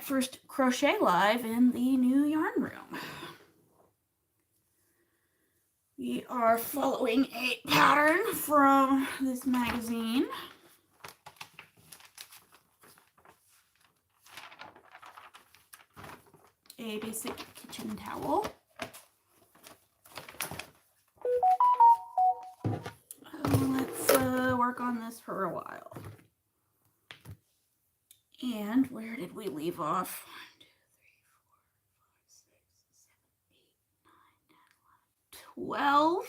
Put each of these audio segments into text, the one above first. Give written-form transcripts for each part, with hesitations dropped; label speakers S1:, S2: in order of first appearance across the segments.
S1: first crochet live in the new yarn room. We are following a pattern from this magazine. A basic kitchen towel. Let's work on this for a while. And where did we leave off? 12.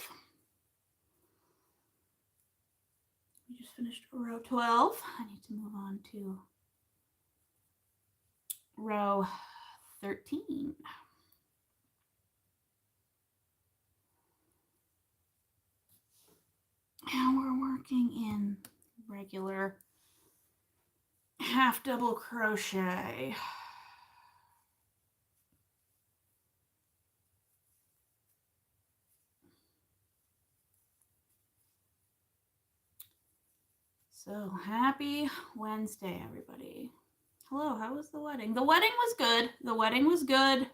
S1: We just finished row 12. I need to move on to row 13. And we're working in regular half double crochet. So happy Wednesday, everybody. Hello, how was the wedding? The wedding was good. The wedding was good.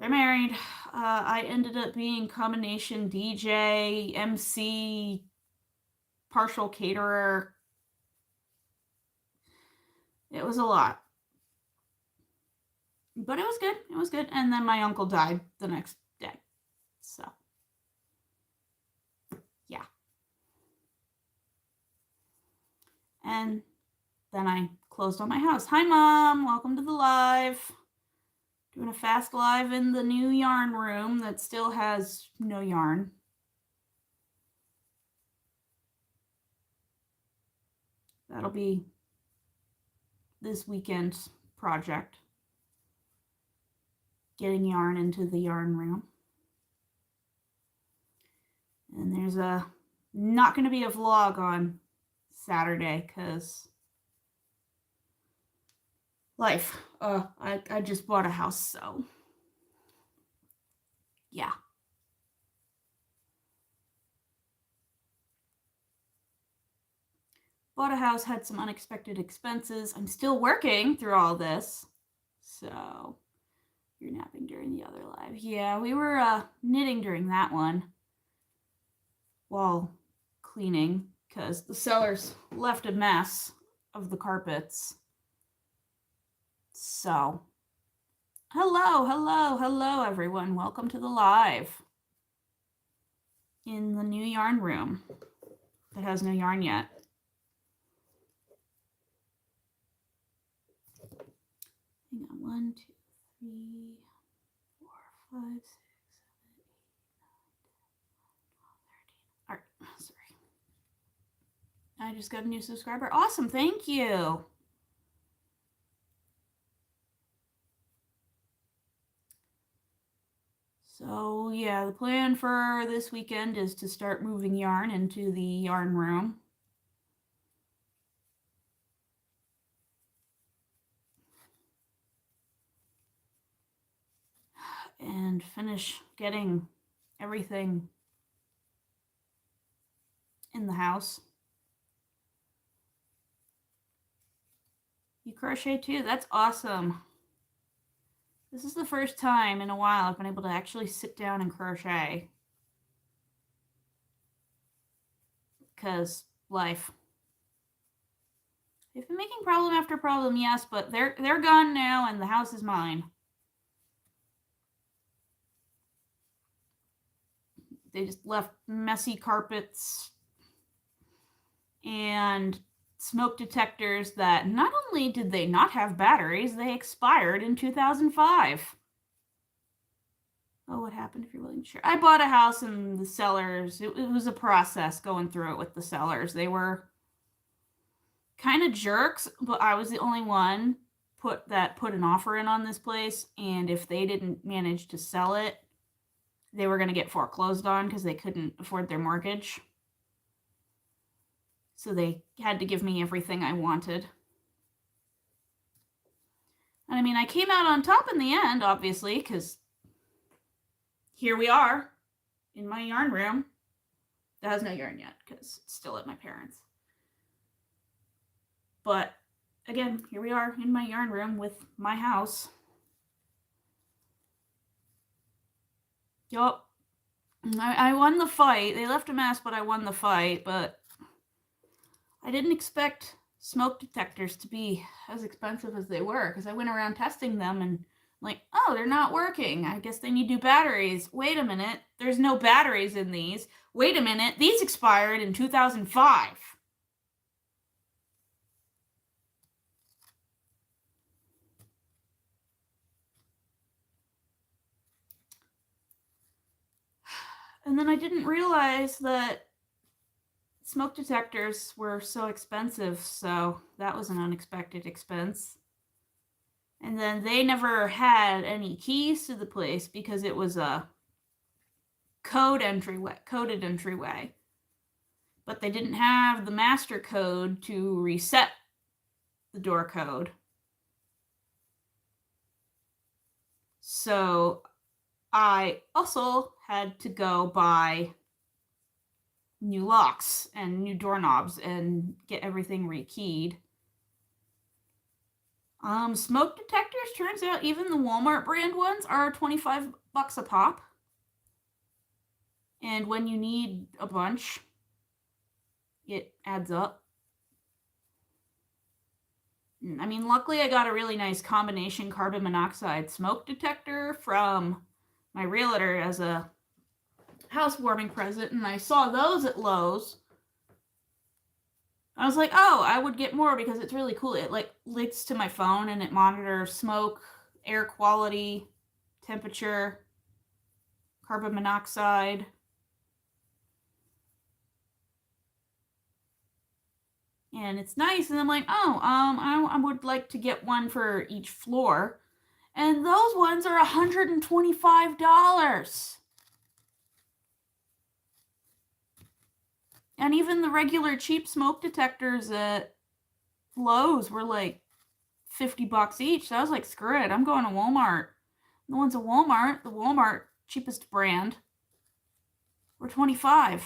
S1: They're married. I ended up being combination DJ, MC, partial caterer. It was a lot. But it was good. It was good. And then my uncle died the next day. So, yeah. And then I closed on my house. Hi, Mom. Welcome to the live. Doing a fast live in the new yarn room that still has no yarn. That'll be this weekend's project. Getting yarn into the yarn room. And there's not going to be a vlog on Saturday because life. I just bought a house, so yeah. Bought a house, had some unexpected expenses. I'm still working through all this. So you're napping during the other live. Yeah, we were knitting during that one while cleaning because the sellers left a mess of the carpets. So, hello, everyone. Welcome to the live in the new yarn room that has no yarn yet. Hang on, 1, 2, 3, 4, 5, 6, 7, 8, 9, 10, 11, 12, 13. All right, sorry. I just got a new subscriber. Awesome, thank you. So yeah, the plan for this weekend is to start moving yarn into the yarn room. And finish getting everything in the house. You crochet too? That's awesome. This is the first time in a while I've been able to actually sit down and crochet. Because life. They've been making problem after problem, yes, but they're gone now and the house is mine. They just left messy carpets and smoke detectors that not only did they not have batteries, they expired in 2005. Oh, what happened if you're willing to share? I bought a house and the sellers, it was a process going through it with the sellers. They were kind of jerks, but I was the only one put an offer in on this place, and if they didn't manage to sell it, they were going to get foreclosed on because they couldn't afford their mortgage. So they had to give me everything I wanted. And I mean, I came out on top in the end, obviously, because here we are in my yarn room. That has no yarn yet because it's still at my parents'. But again, here we are in my yarn room with my house. Yup. I won the fight. They left a mess, but I won the fight. But I didn't expect smoke detectors to be as expensive as they were, because I went around testing them and like, oh, they're not working. I guess they need new batteries. Wait a minute. There's no batteries in these. Wait a minute. These expired in 2005. And then I didn't realize that smoke detectors were so expensive, so that was an unexpected expense. And then they never had any keys to the place because it was a coded entryway. But they didn't have the master code to reset the door code. So I also had to go buy new locks and new doorknobs and get everything rekeyed. Smoke detectors, turns out even the Walmart brand ones are $25 a pop. And when you need a bunch, it adds up. I mean, luckily I got a really nice combination carbon monoxide smoke detector from my realtor as a housewarming present, and I saw those at Lowe's. I was like, oh, I would get more because it's really cool. It like links to my phone and it monitors smoke, air quality, temperature, carbon monoxide. And it's nice. And I'm like, oh, I would like to get one for each floor. And those ones are $125. And even the regular cheap smoke detectors at Lowe's were like $50 each. So I was like, screw it, I'm going to Walmart. The ones at Walmart, the Walmart cheapest brand, were $25.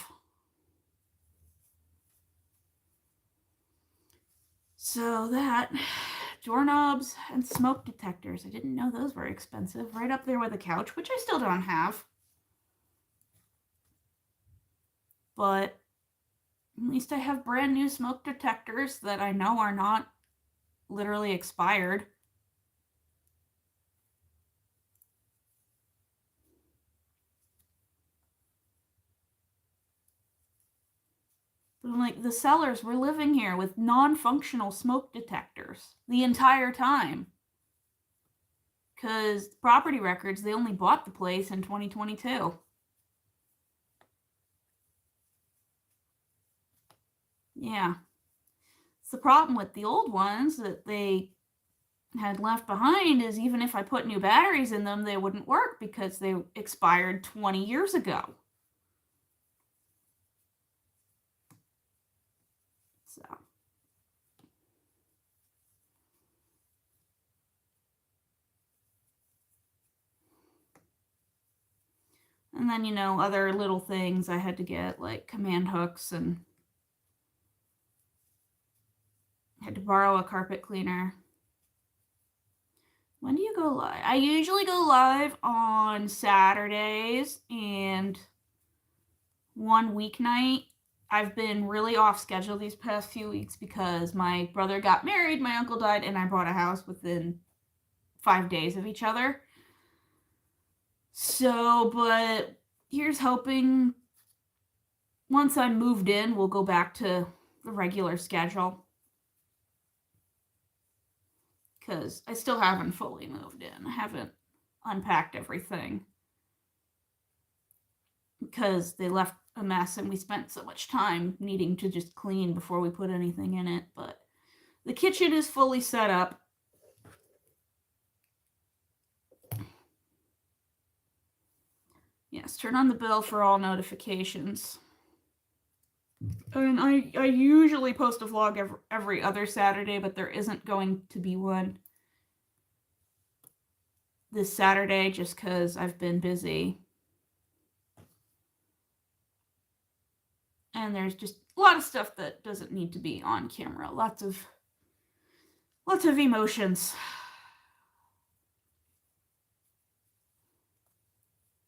S1: So that, doorknobs and smoke detectors. I didn't know those were expensive. Right up there with a couch, which I still don't have. But at least I have brand new smoke detectors that I know are not literally expired. But I'm like, the sellers were living here with non-functional smoke detectors the entire time. Because property records, they only bought the place in 2022. Yeah. It's the problem with the old ones that they had left behind is even if I put new batteries in them, they wouldn't work because they expired 20 years ago. So. And then, you know, other little things I had to get, like command hooks, and had to borrow a carpet cleaner. When do you go live? I usually go live on Saturdays and one weeknight. I've been really off schedule these past few weeks because my brother got married, my uncle died, and I bought a house within 5 days of each other. So, but here's hoping once I'm moved in, we'll go back to the regular schedule. Because I still haven't fully moved in. I haven't unpacked everything. Because they left a mess and we spent so much time needing to just clean before we put anything in it. But the kitchen is fully set up. Yes, turn on the bell for all notifications. And I usually post a vlog every other Saturday, but there isn't going to be one this Saturday just because I've been busy. And there's just a lot of stuff that doesn't need to be on camera. Lots of Lots of emotions.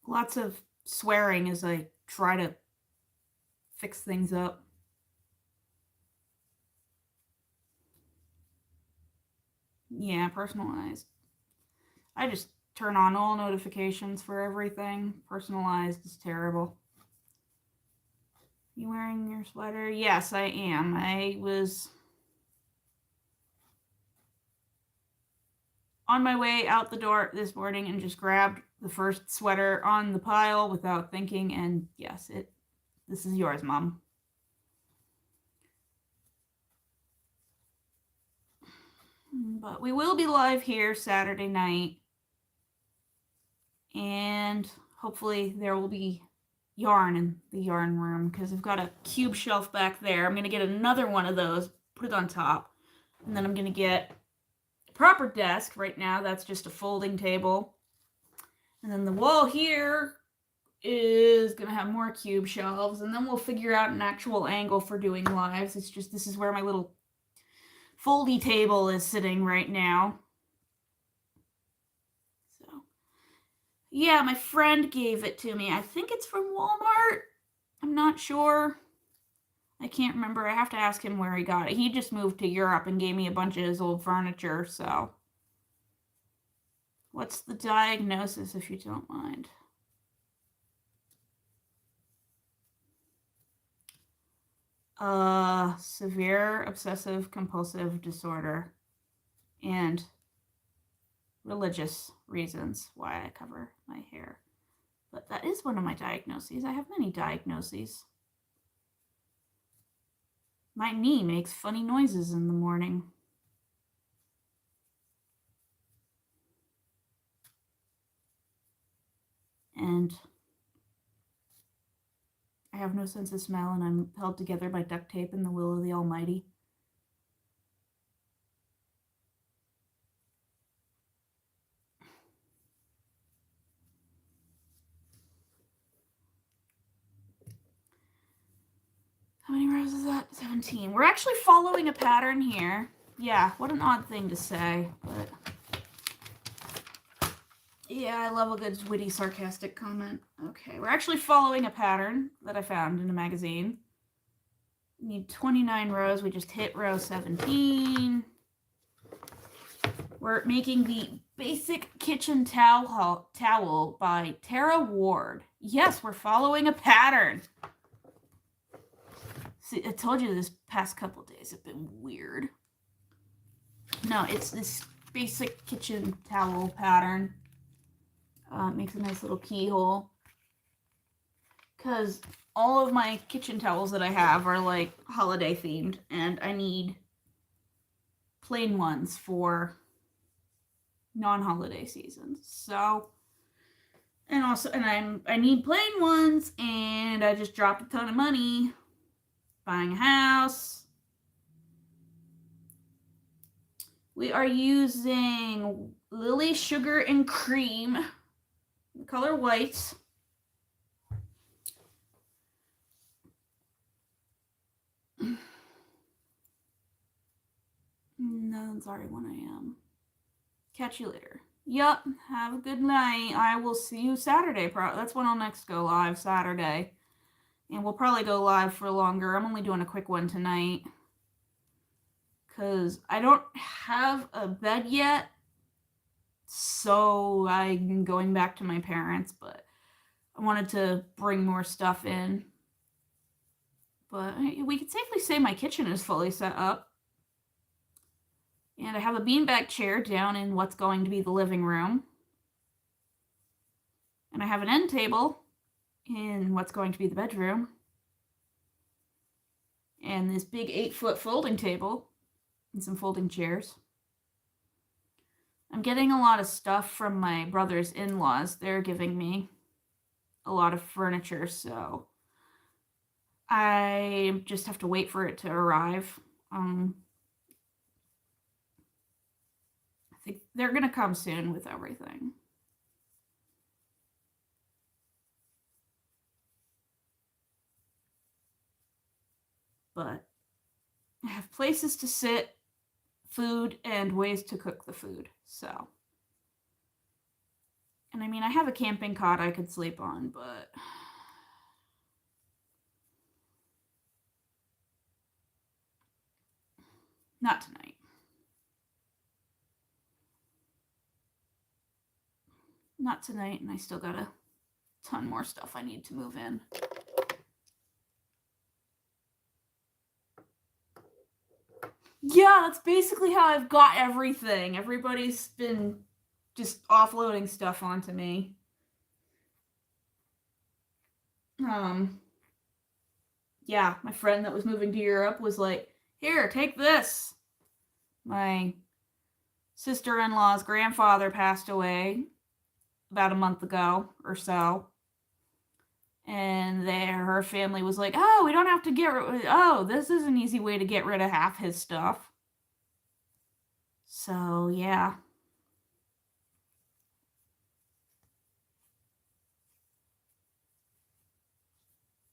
S1: Lots of swearing as I try to fix things up. Yeah, personalized. I just turn on all notifications for everything. Personalized is terrible. You wearing your sweater? Yes, I am. I was on my way out the door this morning and just grabbed the first sweater on the pile without thinking, and yes, this is yours, Mom. But we will be live here Saturday night, and hopefully there will be yarn in the yarn room because I've got a cube shelf back there. I'm going to get another one of those, put it on top, and then I'm going to get a proper desk. Right now that's just a folding table, and then the wall here is going to have more cube shelves, and then we'll figure out an actual angle for doing lives. It's just this is where my little foldy table is sitting right now. So yeah, my friend gave it to me. I think it's from Walmart. I'm not sure. I can't remember. I have to ask him where he got it. He just moved to Europe and gave me a bunch of his old furniture, so. What's the diagnosis, if you don't mind? Severe obsessive compulsive disorder and religious reasons why I cover my hair. But that is one of my diagnoses. I have many diagnoses. My knee makes funny noises in the morning. And I have no sense of smell, and I'm held together by duct tape and the will of the Almighty. How many rows is that? 17. We're actually following a pattern here. Yeah, what an odd thing to say, but yeah, I love a good witty, sarcastic comment. Okay, we're actually following a pattern that I found in a magazine. We need 29 rows. We just hit row 17. We're making the Basic Kitchen Towel by Tara Ward. Yes, we're following a pattern. See, I told you this past couple days have been weird. No, it's this Basic Kitchen Towel pattern. Makes a nice little keyhole. Because all of my kitchen towels that I have are like holiday themed, and I need plain ones for non-holiday seasons. So, and I need plain ones, and I just dropped a ton of money buying a house. We are using Lily Sugar and Cream, the color white. No, it's already 1 a.m. Catch you later. Yup, have a good night. I will see you Saturday. That's when I'll next go live, Saturday. And we'll probably go live for longer. I'm only doing a quick one tonight. Because I don't have a bed yet. So I'm going back to my parents. But I wanted to bring more stuff in. But we could safely say my kitchen is fully set up. And I have a beanbag chair down in what's going to be the living room. And I have an end table in what's going to be the bedroom. And this big 8-foot folding table and some folding chairs. I'm getting a lot of stuff from my brother's in-laws. They're giving me a lot of furniture, so I just have to wait for it to arrive. I think they're going to come soon with everything. But I have places to sit food and ways to cook the food. So, and I mean, I have a camping cot I could sleep on, but not tonight. Not tonight, and I still got a ton more stuff I need to move in. Yeah, that's basically how I've got everything. Everybody's been just offloading stuff onto me. Yeah, my friend that was moving to Europe was like, "Here, take this." My sister-in-law's grandfather passed away about a month ago or so. And her family was like, "Oh, we don't have to this is an easy way to get rid of half his stuff." So, yeah.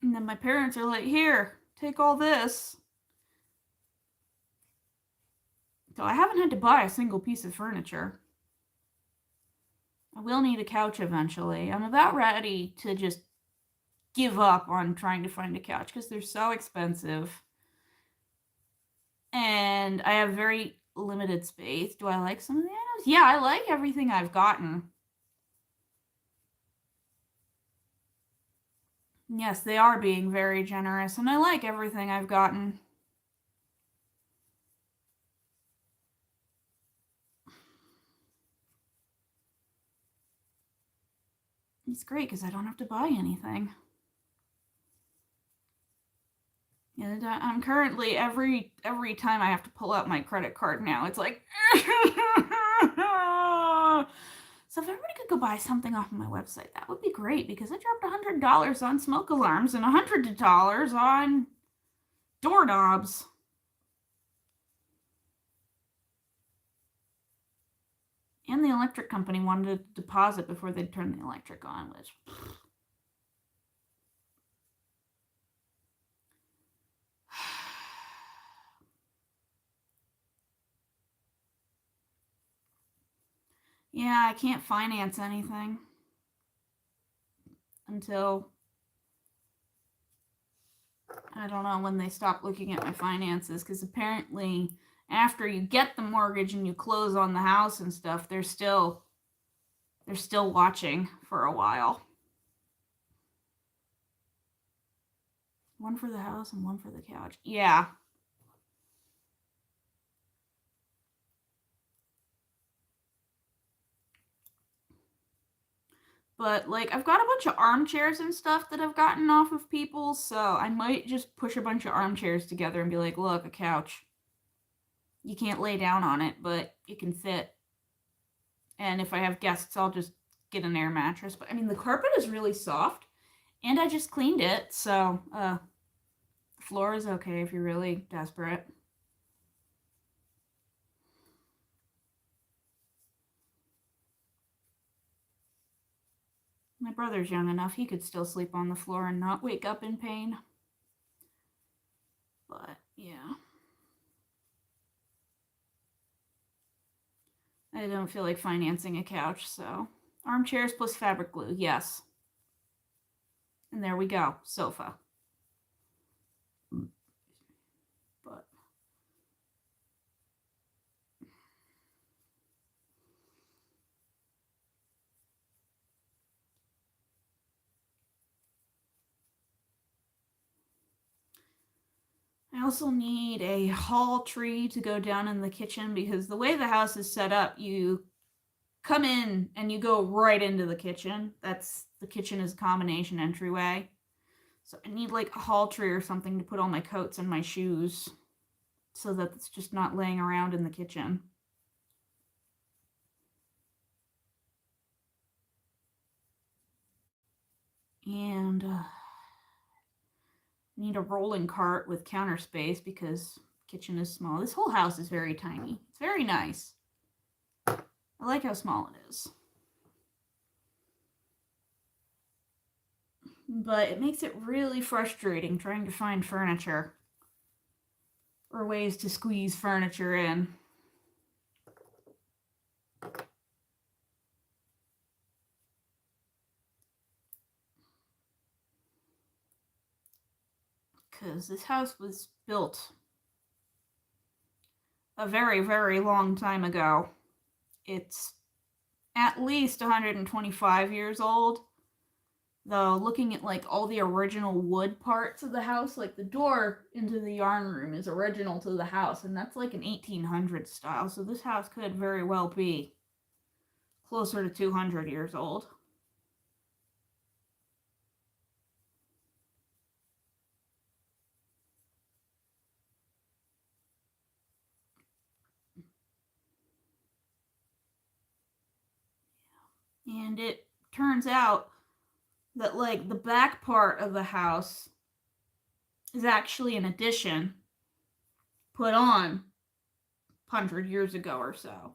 S1: And then my parents are like, "Here, take all this." So I haven't had to buy a single piece of furniture. I will need a couch eventually. I'm about ready to just give up on trying to find a couch because they're so expensive. And I have very limited space. Do I like some of the items? Yeah, I like everything I've gotten. Yes, they are being very generous, and I like everything I've gotten. It's great because I don't have to buy anything. And I'm currently every time I have to pull out my credit card now, it's like so if everybody could go buy something off of my website, that would be great because I dropped $100 on smoke alarms and $100 on doorknobs. And the electric company wanted a deposit before they'd turn the electric on, which yeah, I can't finance anything until I don't know when they stop looking at my finances because apparently after you get the mortgage and you close on the house and stuff, they're still watching for a while. One for the house and one for the couch. Yeah. But like I've got a bunch of armchairs and stuff that I've gotten off of people, so I might just push a bunch of armchairs together and be like, "Look, a couch. You can't lay down on it, but it can fit." And if I have guests, I'll just get an air mattress. But I mean, the carpet is really soft, and I just cleaned it, so the floor is okay if you're really desperate. My brother's young enough, he could still sleep on the floor and not wake up in pain. But yeah. I don't feel like financing a couch, so armchairs plus fabric glue, yes. And there we go, sofa. But I also need a hall tree to go down in the kitchen because the way the house is set up, you come in and you go right into the kitchen. The kitchen is a combination entryway. So I need like a hall tree or something to put all my coats and my shoes so that it's just not laying around in the kitchen. And need a rolling cart with counter space because kitchen is small. This whole house is very tiny. It's very nice. I like how small it is. But it makes it really frustrating trying to find furniture or ways to squeeze furniture in. is this house was built a very, very long time ago. It's at least 125 years old. Though looking at like all the original wood parts of the house, like the door into the yarn room is original to the house, and that's like an 1800s style. So this house could very well be closer to 200 years old. And it turns out that like the back part of the house is actually an addition put on 100 years ago or so.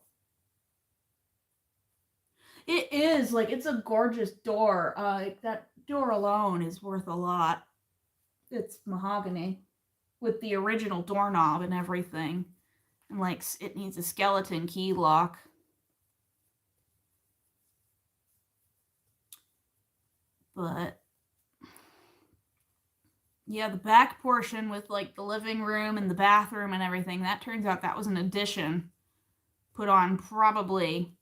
S1: It is like it's a gorgeous door. That door alone is worth a lot. It's mahogany with the original doorknob and everything. And like it needs a skeleton key lock. But yeah, the back portion with like the living room and the bathroom and everything, that turns out that was an addition put on probably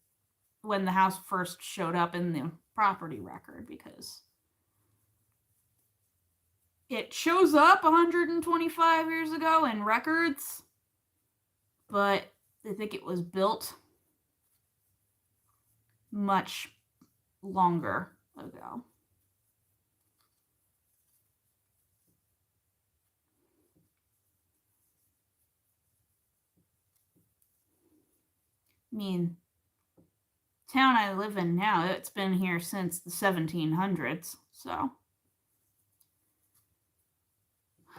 S1: when the house first showed up in the property record, because it shows up 125 years ago in records, but I think it was built much longer ago. I mean, town I live in now, it's been here since the 1700s, so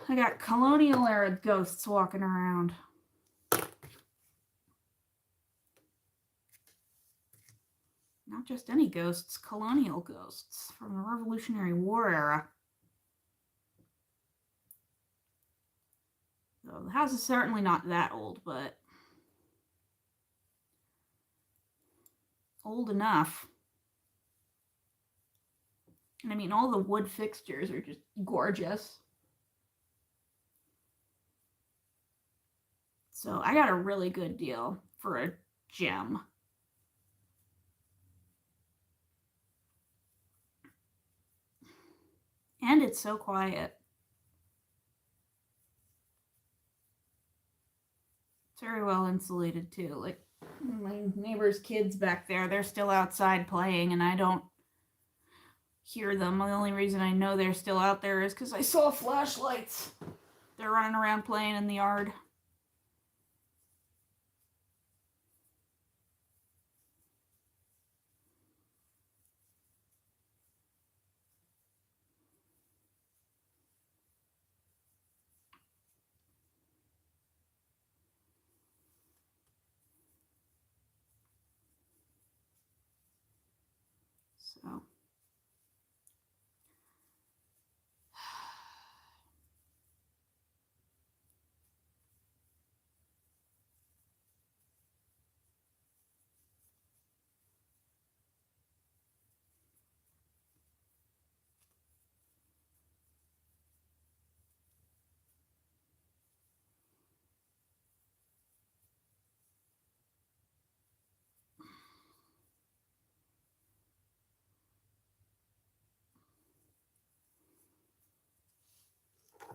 S1: I got colonial era ghosts walking around. Not just any ghosts, colonial ghosts from the Revolutionary War era. So the house is certainly not that old, but old enough. And I mean, all the wood fixtures are just gorgeous. So I got a really good deal for a gem. And it's so quiet. It's very well insulated too. Like my neighbor's kids back there, they're still outside playing, and I don't hear them. The only reason I know they're still out there is because I saw flashlights. They're running around playing in the yard. So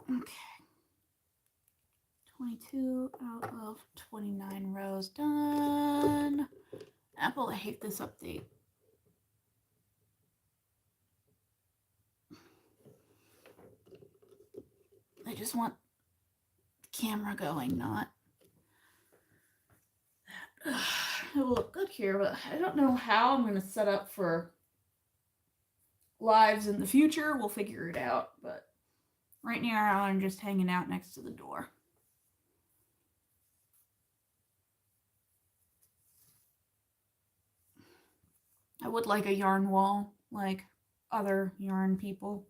S1: okay. 22 out of 29 rows done. Apple, I hate this update. I just want the camera going, not that. It will look good here, but I don't know how I'm going to set up for lives in the future. We'll figure it out, but right now I'm just hanging out next to the door. I would like a yarn wall, like other yarn people.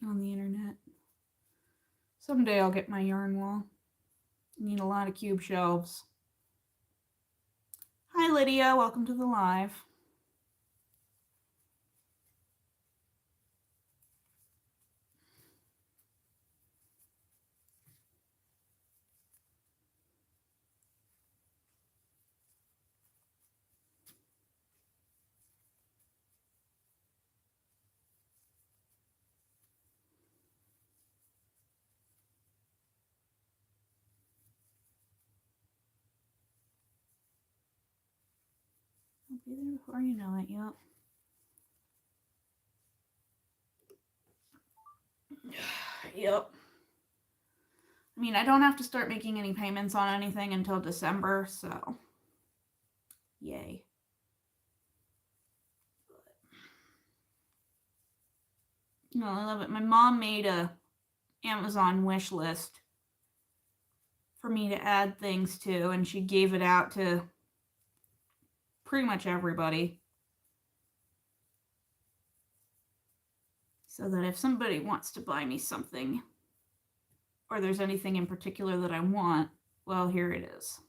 S1: On the internet. Someday I'll get my yarn wall. I need a lot of cube shelves. Hi Lydia, welcome to the live. Be there before you know it, yep. Yep. I mean, I don't have to start making any payments on anything until December, so yay. No, I love it. My mom made a Amazon wish list for me to add things to, and she gave it out to pretty much everybody. So that if somebody wants to buy me something, or there's anything in particular that I want, well, here it is.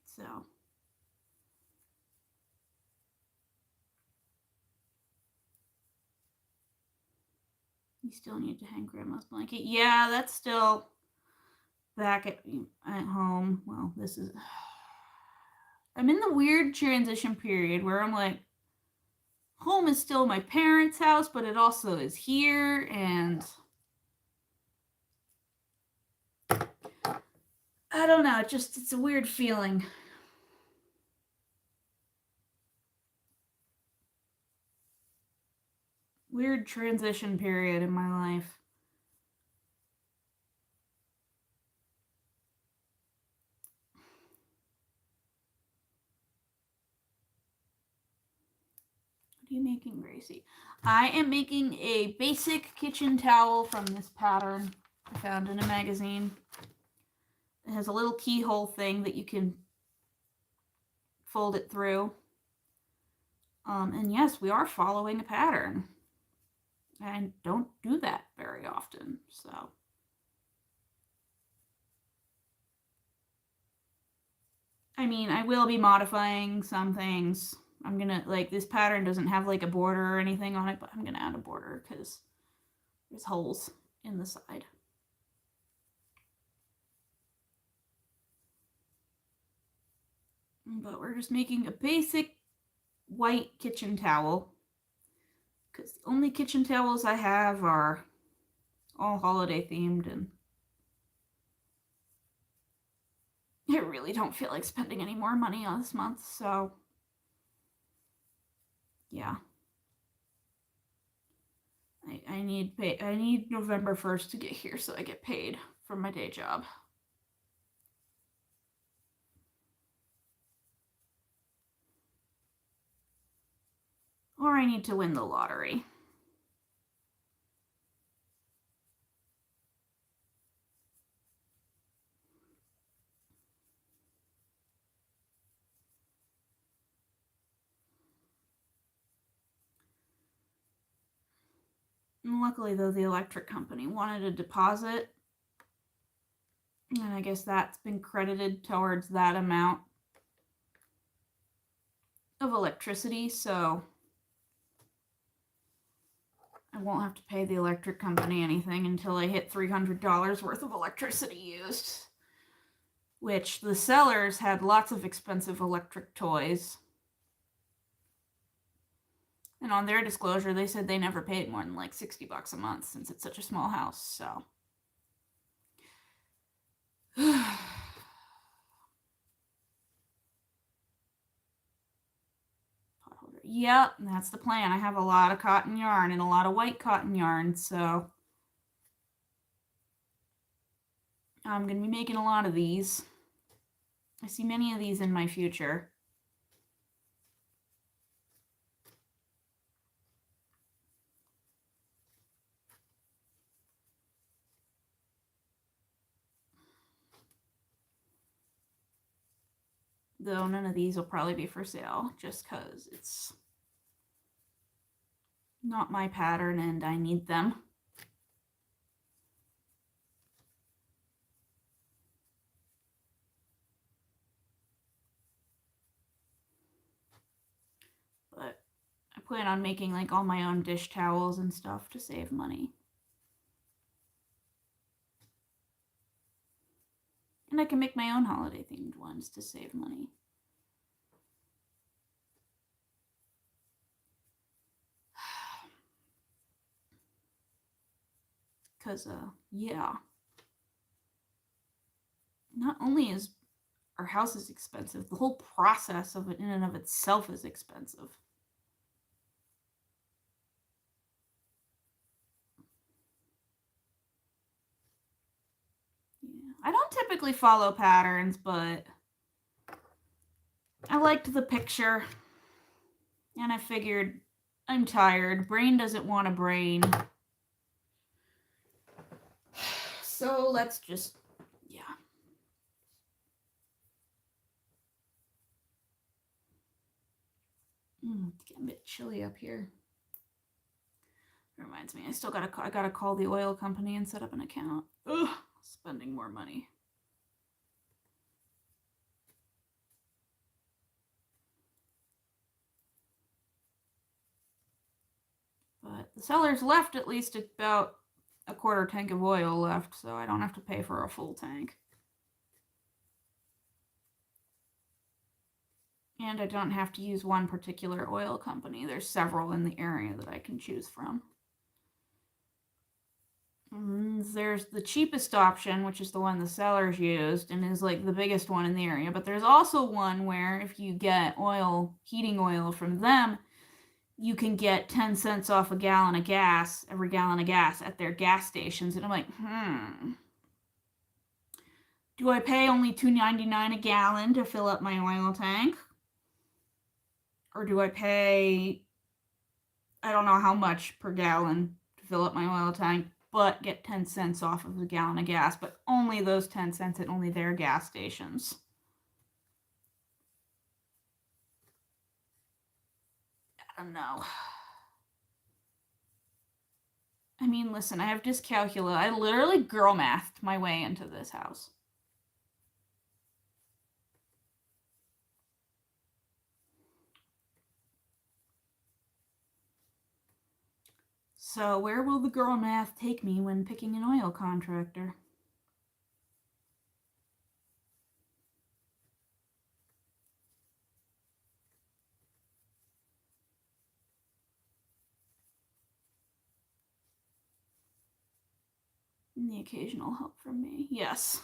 S1: So. You still need to hang grandma's blanket. Yeah, that's still back at home. Well, this is... I'm in the weird transition period where I'm like, home is still my parents' house, but it also is here, and I don't know, it's a weird feeling. Weird transition period in my life. What are you making, Gracie? I am making a basic kitchen towel from this pattern I found in a magazine. It has a little keyhole thing that you can fold it through. And yes, we are following a pattern. I don't do that very often, so. I mean, I will be modifying some things. I'm gonna, like, this pattern doesn't have like a border or anything on it, but I'm gonna add a border because there's holes in the side. But we're just making a basic white kitchen towel because the only kitchen towels I have are all holiday themed, and I really don't feel like spending any more money on this month, so yeah. I need November 1st to get here so I get paid from my day job. Or I need to win the lottery. And luckily, though, the electric company wanted a deposit, and I guess that's been credited towards that amount of electricity, so I won't have to pay the electric company anything until I hit $300 worth of electricity used. Which the sellers had lots of expensive electric toys. And on their disclosure, they said they never paid more than like $60 a month since it's such a small house, so. Yep, that's the plan. I have a lot of cotton yarn and a lot of white cotton yarn, so I'm going to be making a lot of these. I see many of these in my future. Though none of these will probably be for sale, just because it's not my pattern and I need them. But I plan on making like all my own dish towels and stuff to save money. And I can make my own holiday themed ones to save money. Because, yeah. not only is our house is expensive, the whole process of it in and of itself is expensive. Yeah. I don't typically follow patterns, but I liked the picture. And I figured I'm tired. Brain doesn't want a brain. So let's just, yeah. It's getting a bit chilly up here. Reminds me, I gotta call the oil company and set up an account. Ugh, spending more money. But the seller's left at least about a quarter tank of oil left, so I don't have to pay for a full tank. And I don't have to use one particular oil company. There's several in the area that I can choose from. There's the cheapest option, which is the one the sellers used and is like the biggest one in the area. But there's also one where if you get heating oil from them, you can get 10 cents off every gallon of gas at their gas stations. And I'm like, do I pay only $2.99 a gallon to fill up my oil tank? Or do I pay, I don't know how much per gallon to fill up my oil tank, but get 10 cents off of a gallon of gas, but only those 10 cents at only their gas stations? I don't know. I mean, listen, I have dyscalculia. I literally girl mathed my way into this house. So where will the girl math take me when picking an oil contractor? And the occasional help from me. Yes.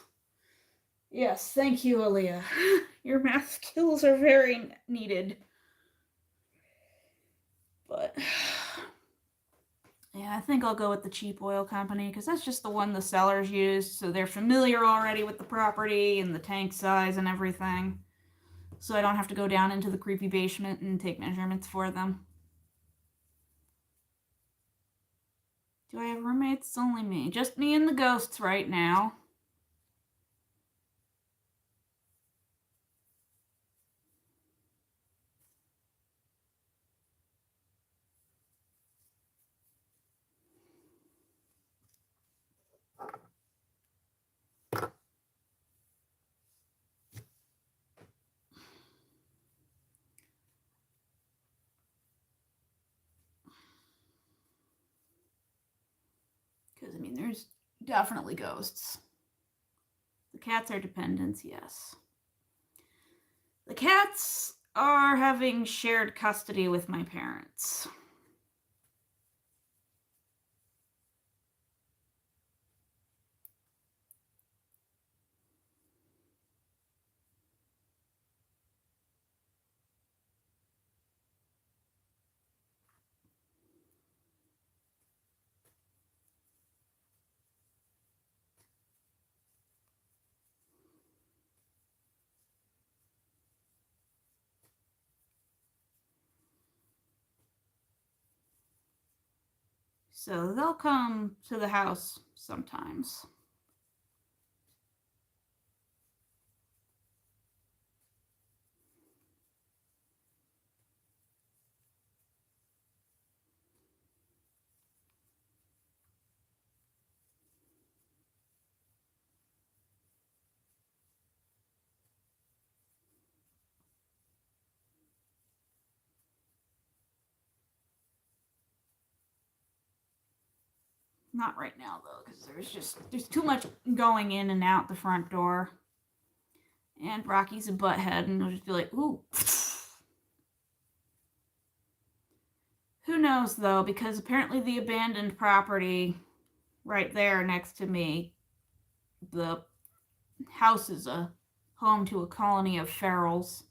S1: Yes, thank you, Aaliyah. Your math skills are very needed. But yeah, I think I'll go with the cheap oil company because that's just the one the sellers used. So they're familiar already with the property and the tank size and everything. So I don't have to go down into the creepy basement and take measurements for them. Do I have roommates? It's only me. Just me and the ghosts right now. Because, I mean, there's definitely ghosts. The cats are dependents, yes. The cats are having shared custody with my parents. So they'll come to the house sometimes. Not right now though, because there's too much going in and out the front door. And Rocky's a butthead, and he'll just be like, ooh. Who knows though, because apparently the abandoned property right there next to me, the house is a home to a colony of ferals.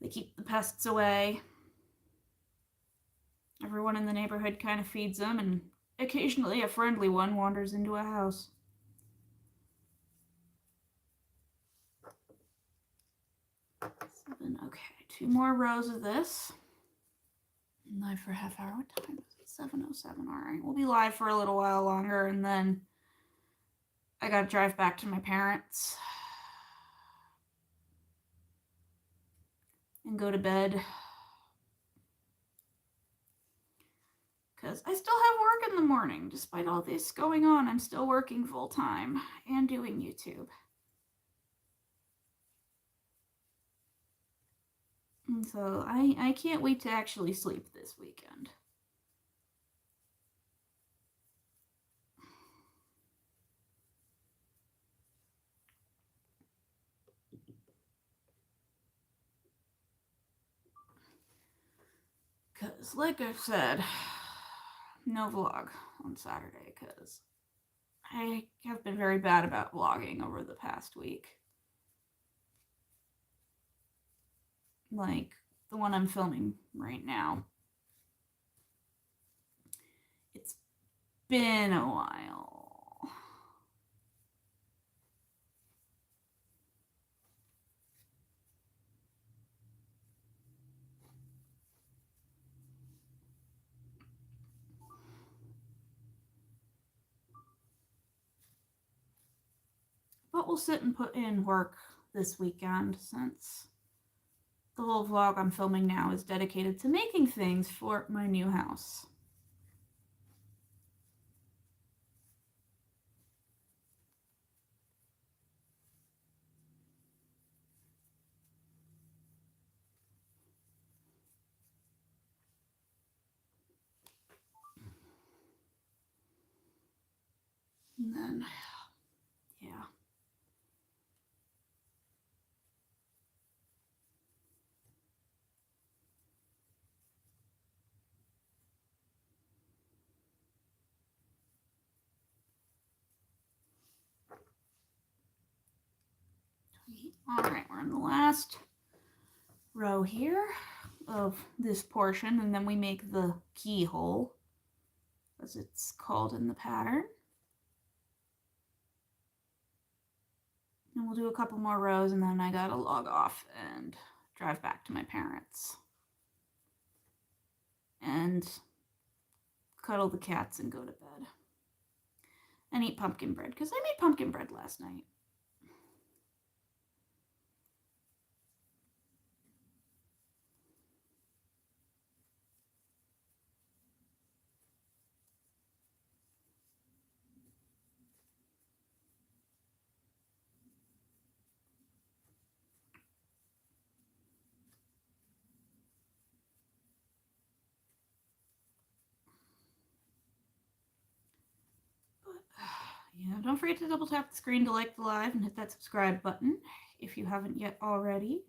S1: They keep the pests away. Everyone in the neighborhood kind of feeds them, and occasionally a friendly one wanders into a house. Okay, 2 more rows of this. Live for a half hour. What time is it? 7:07. All right, we'll be live for a little while longer, and then I gotta drive back to my parents and go to bed because I still have work in the morning. Despite all this going on, I'm still working full time and doing YouTube. And so I can't wait to actually sleep this weekend. Because, like I said, no vlog on Saturday because I have been very bad about vlogging over the past week. Like the one I'm filming right now. It's been a while. But we'll sit and put in work this weekend since the whole vlog I'm filming now is dedicated to making things for my new house. And then, yeah. All right, we're in the last row here of this portion, and then we make the keyhole, as it's called in the pattern. And we'll do a couple more rows, and then I gotta log off and drive back to my parents. And cuddle the cats and go to bed. And eat pumpkin bread, because I made pumpkin bread last night. Yeah, don't forget to double tap the screen to like the live and hit that subscribe button if you haven't yet already.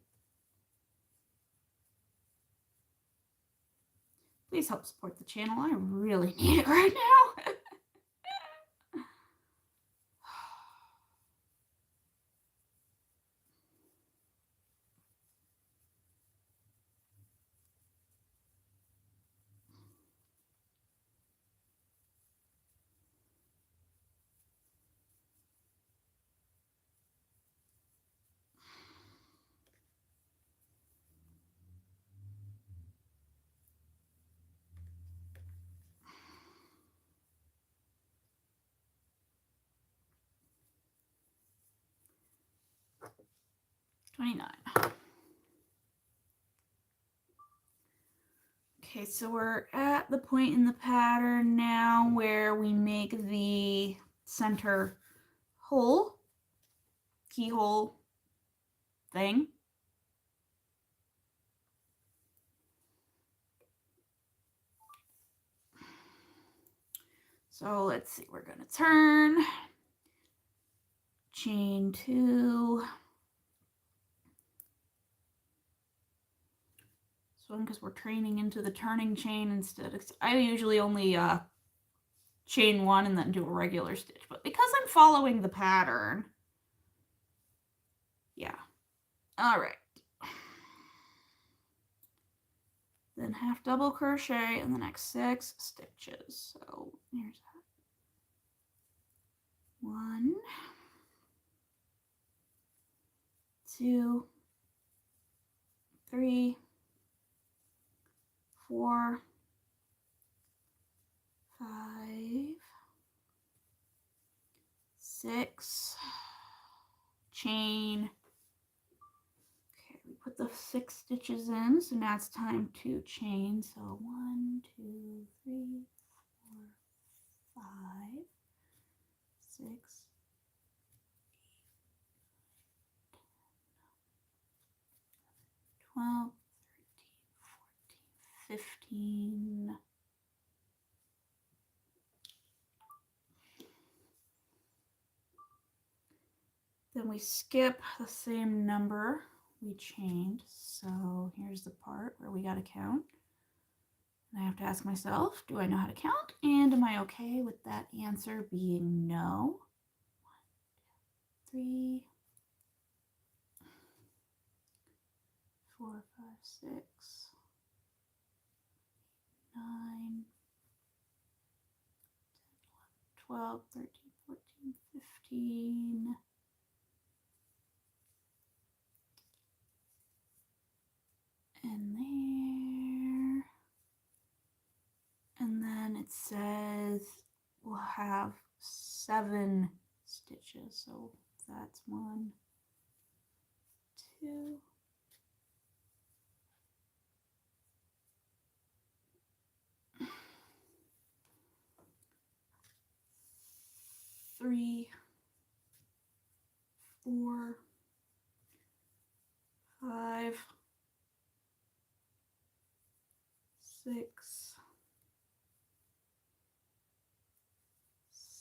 S1: Please help support the channel. I really need it right now. 29. Okay, so we're at the point in the pattern now where we make the center hole, keyhole thing. So let's see, we're gonna turn, chain 2, so because we're training into the turning chain instead. I usually only chain one and then do a regular stitch. But because I'm following the pattern, yeah. All right. Then half double crochet in the next 6 stitches. So here's that. 1, 2, 3, 4, 5, 6, chain. Okay, we put the 6 stitches in, so now it's time to chain. So 1, 2, 3, 4, 5, 6, 12, 13, 14, 15. Then we skip the same number we chained. So here's the part where we got to count. And I have to ask myself, do I know how to count? And am I okay with that answer being no? 1, 2, 3, 4, 5, 6, 9, 10, 11, 12, 13, 14, 15. And there. And then it says we'll have 7 stitches. So that's 1, 2, 3, 4, 5, 6,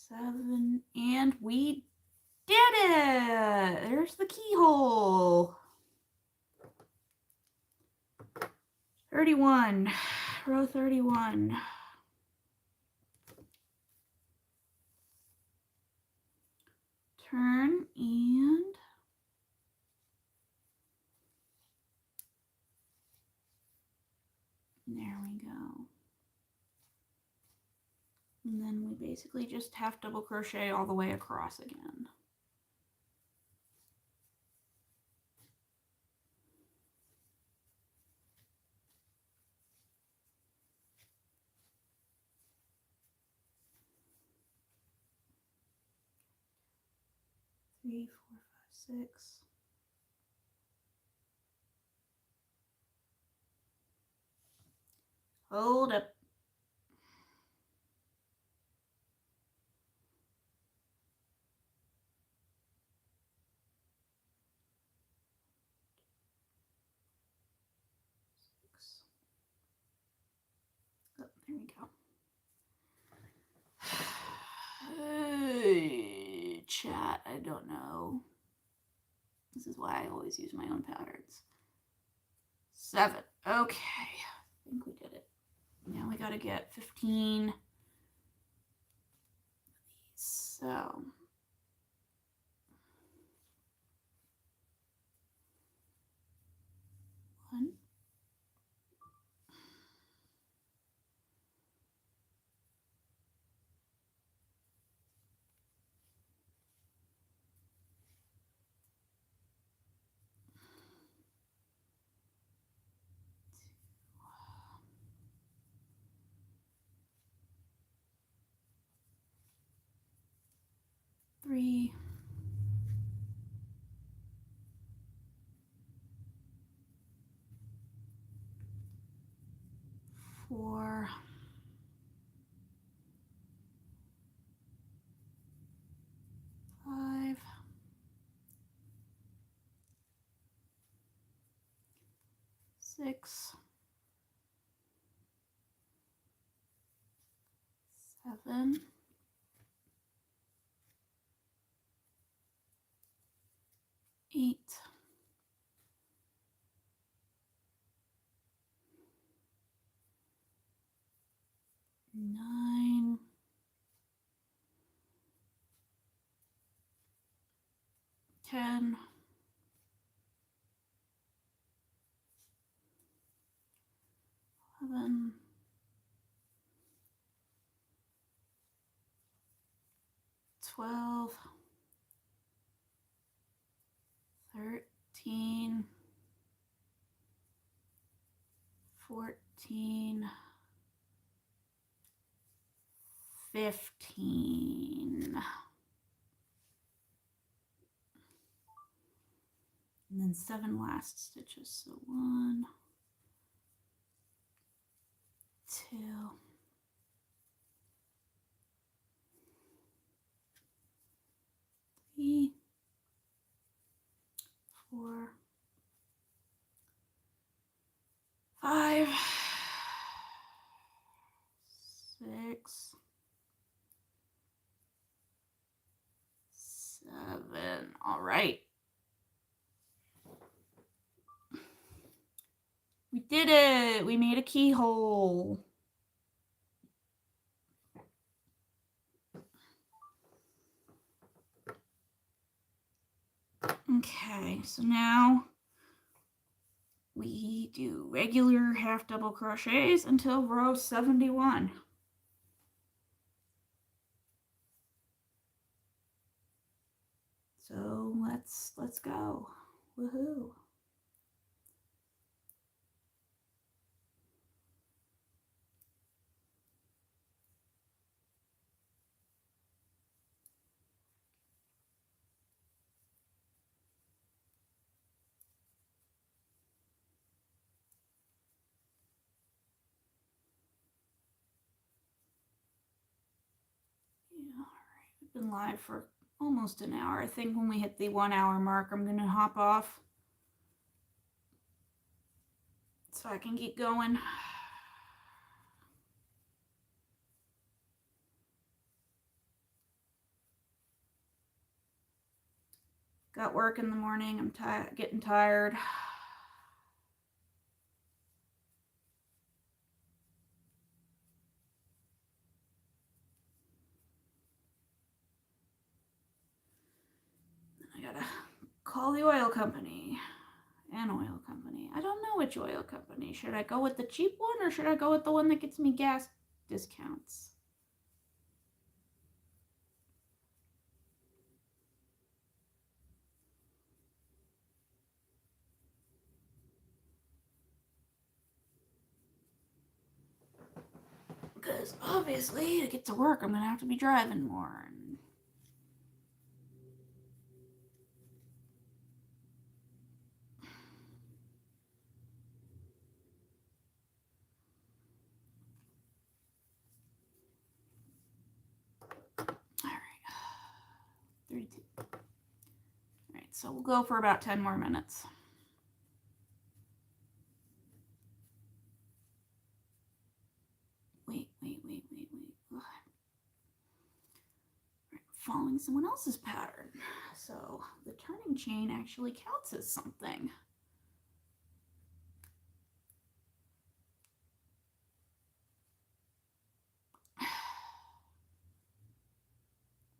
S1: 7, and we did it! There's the keyhole. 31, row 31. Turn and there we go. And then we basically just half double crochet all the way across again. Three, 4, 5, 6. Hold up. Oh, there we go. Hey, chat, I don't know. This is why I always use my own patterns. 7. Okay, I think we did it. Now we gotta get 15. So 1, 3, 4, 5, 6, 7, 8, 9, 10, 11, 12, 13, 14, 15. And then 7 last stitches. So 1, 2, 3, 4, 5, 6, 7. All right. We did it. We made a keyhole. Okay, so now we do regular half double crochets until row 71. So let's go. Woohoo. Yeah, all right. We've been live for almost an hour. I think when we hit the 1 hour mark, I'm gonna hop off so I can keep going. Got work in the morning. I'm getting tired. I gotta call the oil company. An oil company. I don't know which oil company. Should I go with the cheap one or should I go with the one that gets me gas discounts? Because obviously to get to work I'm gonna have to be driving more. Alright. 32. Alright, so we'll go for about 10 more minutes. Wait. Following someone else's pattern. So the turning chain actually counts as something.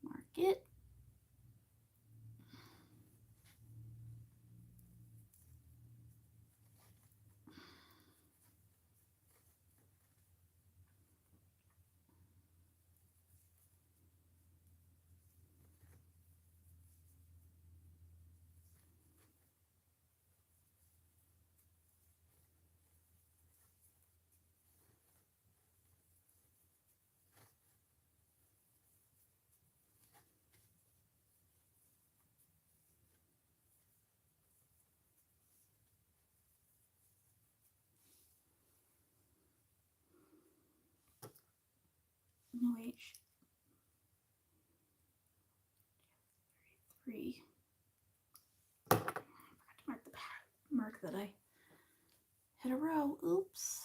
S1: Mark it. No H. 33. I forgot to mark that I hit a row. Oops.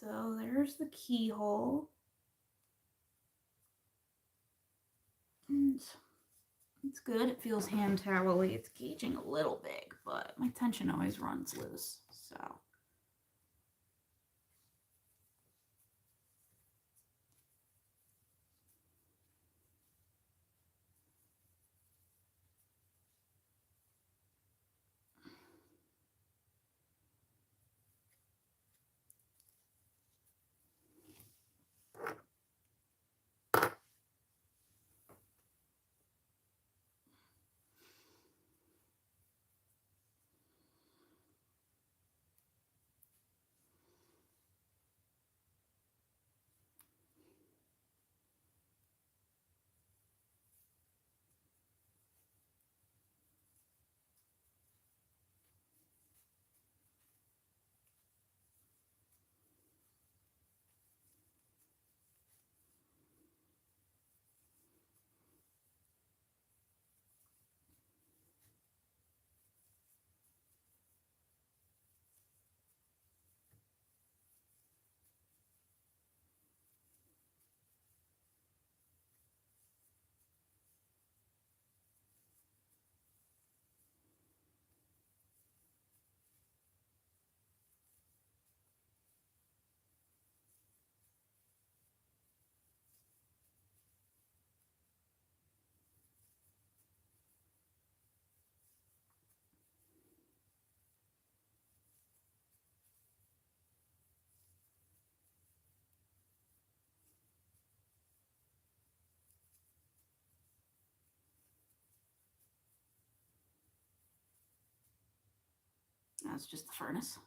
S1: So there's the keyhole. And it's good. It feels hand towel-y. It's gauging a little big, but my tension always runs loose. So that's just the furnace.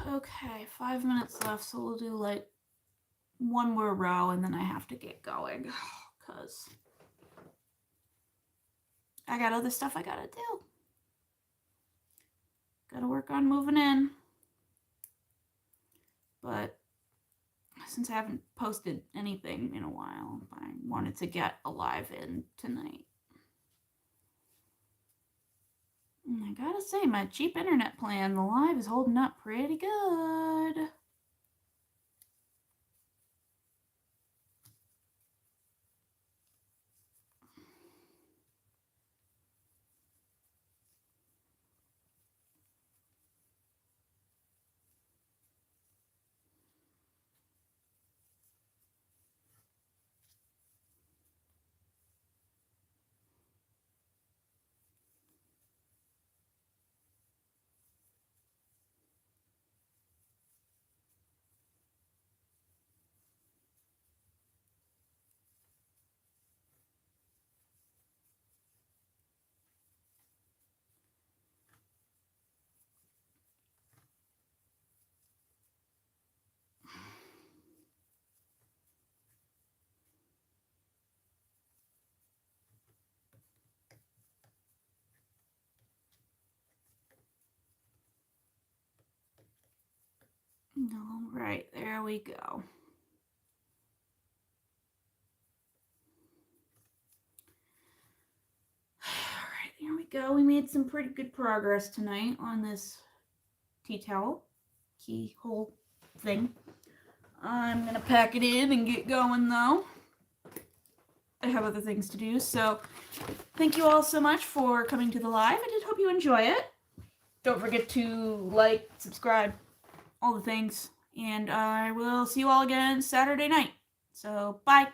S1: Okay, 5 minutes left, so we'll do like one more row and then I have to get going because I got other stuff I gotta do. Gotta work on moving in. But since I haven't posted anything in a while, I wanted to get a live in tonight. And I gotta say, my cheap internet plan, the live is holding up pretty good. All right, there we go. All right, here we go. We made some pretty good progress tonight on this tea towel keyhole thing. I'm gonna pack it in and get going though. I have other things to do, so thank you all so much for coming to the live. I did hope you enjoy it. Don't forget to like, subscribe, all the things, and I will see you all again Saturday night. So, bye.